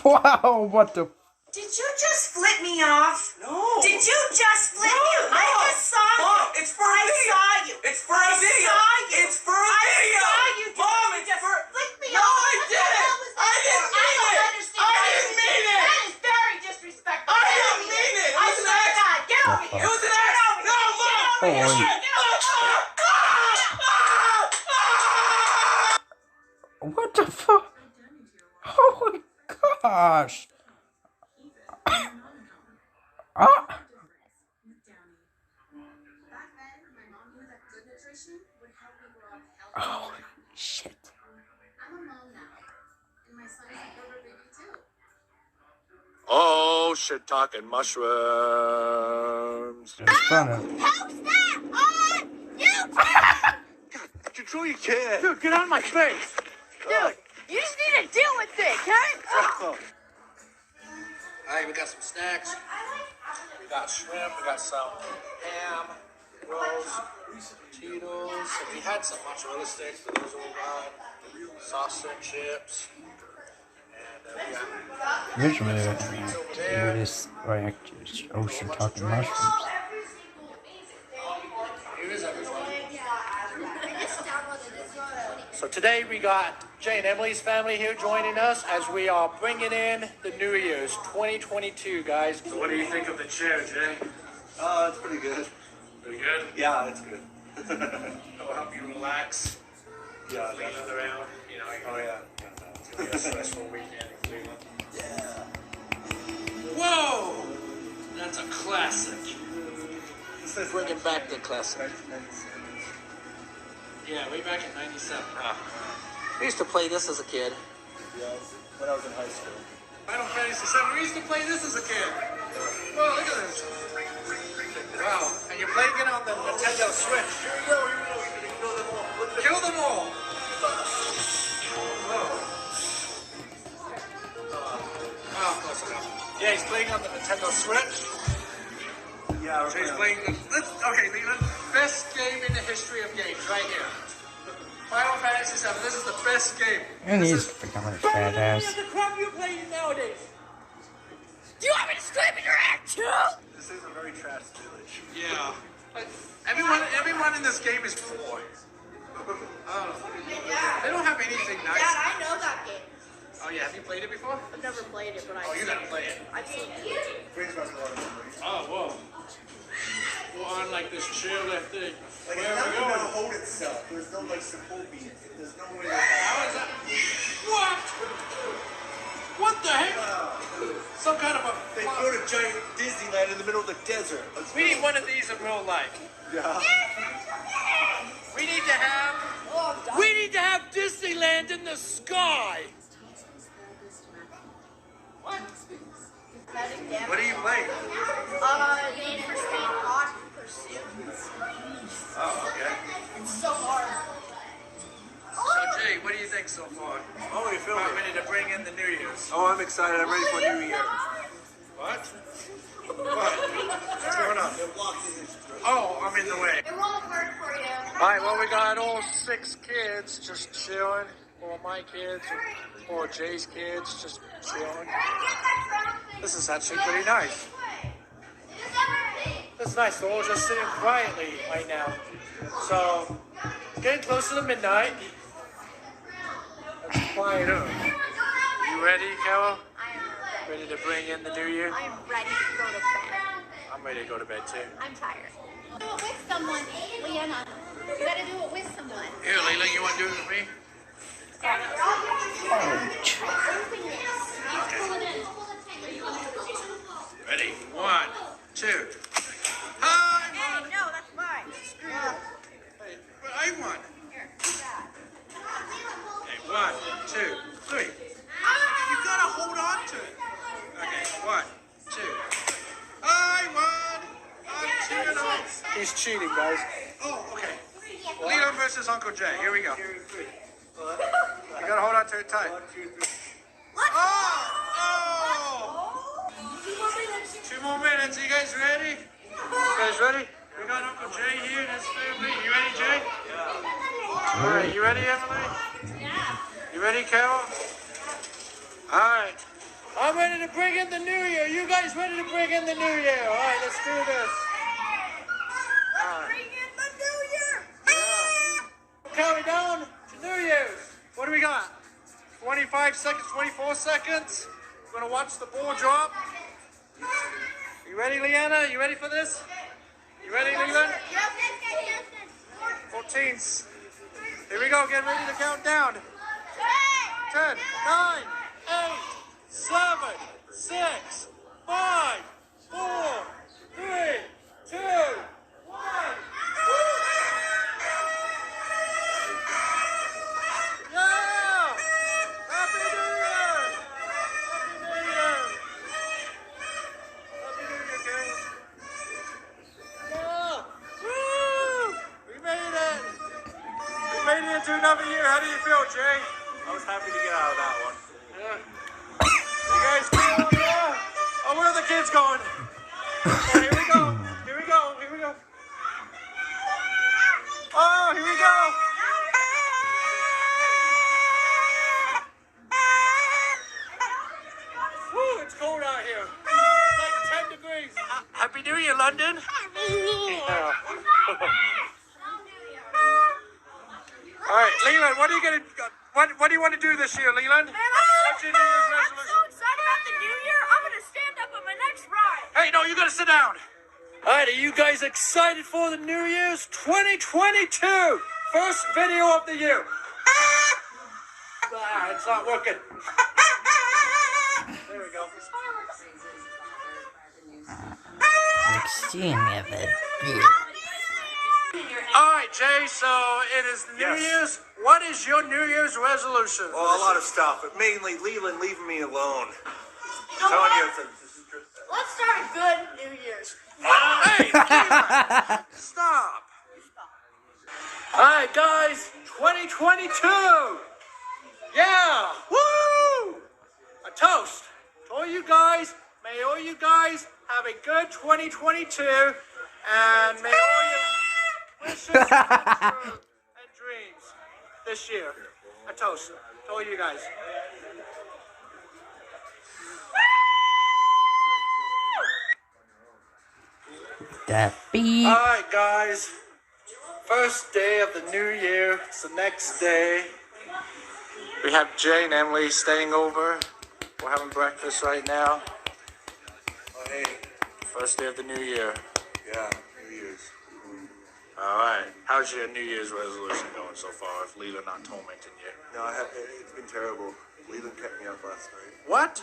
Wow, what the? Did you just flip me off? No. Did you just flip me off? No. I just saw you. Mom, it's for a video. I saw you. It's for a video. I saw you. It's for a video. I saw you. Mom, You it's just for... flipped me No, off. I didn't. I didn't mean it. don't understand. I didn't mean it. That is very disrespectful. I didn't mean it. It I was an swear to God, accident. get over here. It was an accident. No, Mom. Oh, what the fuck? Oh my gosh. Ah. Oh shit. I'm a mom now, and my son is a rubber baby too. Oh, shit talking mushrooms. It's funny. How's that on you? Control your kid. Dude, get out of my face. Dude, you just need to deal with it, okay? Alright, we got some snacks. We got shrimp. We got some ham, rolls, Tito's. We had some mozzarella sticks, but those are all gone. Sausage and chips. And we got Visually, this react ocean talking mushrooms. Here is everyone. So today we got Jay and Emily's family here joining us as we are bringing in the New Year's 2022, guys. So what do you think of the chair, Jay? It's pretty good. Pretty good? Yeah, it's good. It'll help you relax, Yeah, lean around, you know. Oh, yeah. It's gonna be a stressful weekend in Cleveland. Yeah. Whoa. That's a classic. Bringing back the classic. Yeah, way back in 97. I used to play this as a kid. Yeah, when I was in high school. Final Fantasy VII. We used to play this as a kid. Whoa, look at this. Wow, and you're playing it on the Nintendo Switch. Kill them all. Oh, close enough. Yeah, he's playing on the Nintendo Switch. Yeah, So he's playing the best game in the history of games, right here. Final Fantasy VII. This is the best game. And This he's is becoming a better than any badass. of the crap you're playing nowadays. Do you want me to scream in your act too? This is a very trash village. Yeah. But everyone in this game is poor. They don't have anything nice. Dad, I know that game. Oh yeah, have you played it before? I've never played it, but Oh, you gotta play it. I've seen it. Brings back a lot of memories. Oh, whoa. We're on like this chairlift thing. Like, Where it are we doesn't going? know hold itself. There's no, like, support beat. There's no way to... How is that? What? What the heck? Some kind of a... They built a giant Disneyland in the middle of the desert. We need one of these in real life. Yeah. We need to have... We need to have Disneyland in the sky. What? What are you playing? Need for Speed Hot Pursuit. Oh, okay. It's so hard. So, Jay, what do you think so far? Oh, you're filming. About ready to bring in the New Year's. Oh, I'm excited. I'm ready for New Year. What? What? What's going on? Oh, I'm in the way. It won't work for you. All right, well, we got all 6 kids just chilling. 4 of my kids, 4 of Jay's kids just chilling. This is actually pretty nice. This is nice. They're all just sitting quietly right now. So, it's getting close to the midnight. Let's quiet up. You ready, Carol? I am Ready to bring in the new year? I am ready to go to bed. I'm ready to go to bed, too. I'm tired. Do it with someone, Leanna. You gotta do it with someone. Here, Leila, you want to do it with me? Open this. Pull it in. Ready? 1, 2. Hi, Hey, no, that's mine. Screw you. Hey, but I won. Here, do that. Okay, 1, 2, 3. You gotta hold on to it. Okay, 1, 2. I won. I'm 2-0. He's cheating, guys. Oh, okay. Leo versus Uncle Jay. Here we go. You gotta hold on to it tight. 1, 2, 3. Oh! 2 more minutes. You guys ready? You guys ready? We got Uncle Jay here and his family. You ready, Jay? Yeah. All right. You ready, Emily? Yeah. You ready, Carol? All right. I'm ready to bring in the new year. You guys ready to bring in the new year? All right, let's do this. Bring in the new year. Count it down to New Year's. What do we got? 25 seconds, 24 seconds. We're gonna watch the ball drop. You ready, Leanna? You ready for this? You ready, Leland? 14. Here we go. Get ready to count down. 10, 9, 8, 7, 6, 5, 4, 3, 2, 1. Yeah! Happy New Year! Happy New Year! Happy New Year, gang! Yeah! Woo! We made it! We made it into another year. How do you feel, Jay? I was happy to get out of that one. Yeah. You guys feel it? Yeah. Oh, where are the kids going? Oh, here we go. Here we go. Here we go. Oh, here we go. Woo, it's cold out here. It's like 10 degrees. Happy New Year, London. Yeah. All right, Leland, what are you gonna? What do you want to do this year, Leland? What's your New Year's I'm resolution? so excited about the new year. I'm gonna stand up on my next ride. Hey, no, you gotta sit down. All right, are you guys excited for the New Year's 2022? First video of the year. It's not working. There we go. Mixing of it. All right, Jay, so it is New Yes. Year's. What is your New Year's resolution? Well, a lot of stuff, but mainly Leland leaving me alone. You know Telling you, what? Let's start a good New Year's. Hey, Leland, stop. All right, guys, 2022. Yeah, woo! A toast to all you guys. May all you guys have a good 2022, and may all your wishes come true and dreams this year. A toast to all you guys. That beat. All right, guys. First day of the new year. It's the next day. We have Jay and Emily staying over. We're having breakfast right now. Oh, hey. First day of the new year. Yeah, New Year's. All right. How's your New Year's resolution going so far? If Leland not tormenting you. No, it's been terrible. Leland kept me up last night. What?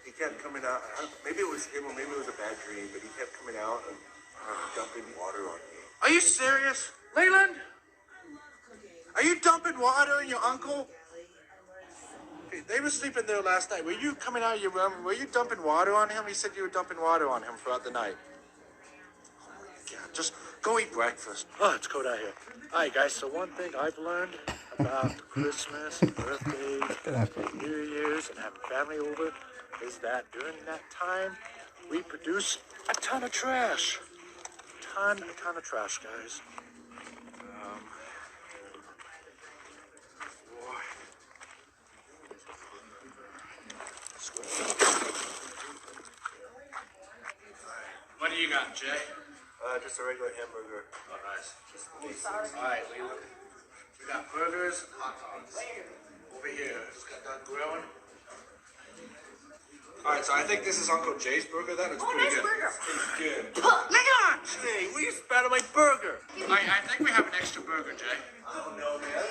He kept coming out. Maybe it was him or maybe it was a bad dream, but he kept coming out and dumping water on me. Are you serious, Leland? Are you dumping water on your uncle? They were sleeping there last night. Were you coming out of your room? Were you dumping water on him? He said you were dumping water on him throughout the night. Oh my God, just go eat breakfast. Oh, it's cold out here. All right, guys, so one thing I've learned about Christmas, birthdays, and New Year's, and having family over is that during that time, we produce a ton of trash. A ton of trash, guys. What do you got, Jay? Just a regular hamburger. Oh, nice. All right, Leland. We got burgers and hot dogs. Over here. Just got done grilling. All right, so I think this is Uncle Jay's burger. That looks pretty nice good. burger. It's good. Leon! Hey, will you spat on my burger? I think we have an extra burger, Jay. I don't know, man.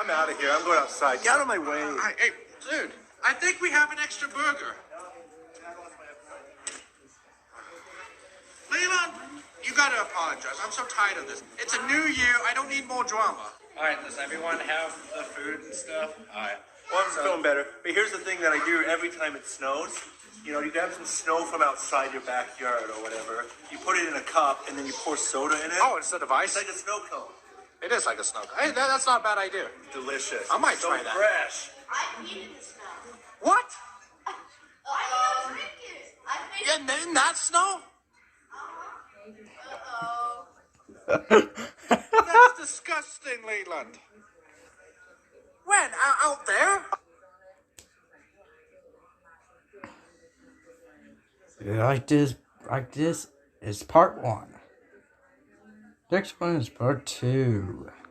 I'm out of here. I'm going outside. Get out of my way. Hey, dude, I think we have an extra burger. Leland, you gotta apologize. I'm so tired of this. It's a new year. I don't need more drama. All right, does everyone have the food and stuff? All right. Well, I'm feeling better. But here's the thing that I do every time it snows. You know, you grab some snow from outside your backyard or whatever. You put it in a cup and then you pour soda in it. Oh, instead of ice? It's like a snow cone. It is like a snow cone. Hey, that's not a bad idea. Delicious. I might so try that. fresh. I've eaten snow. What? I don't drink it. I think. Yeah, in that snow? That's disgusting, Leland. When? Out there? Like this is part one. Next one is part two.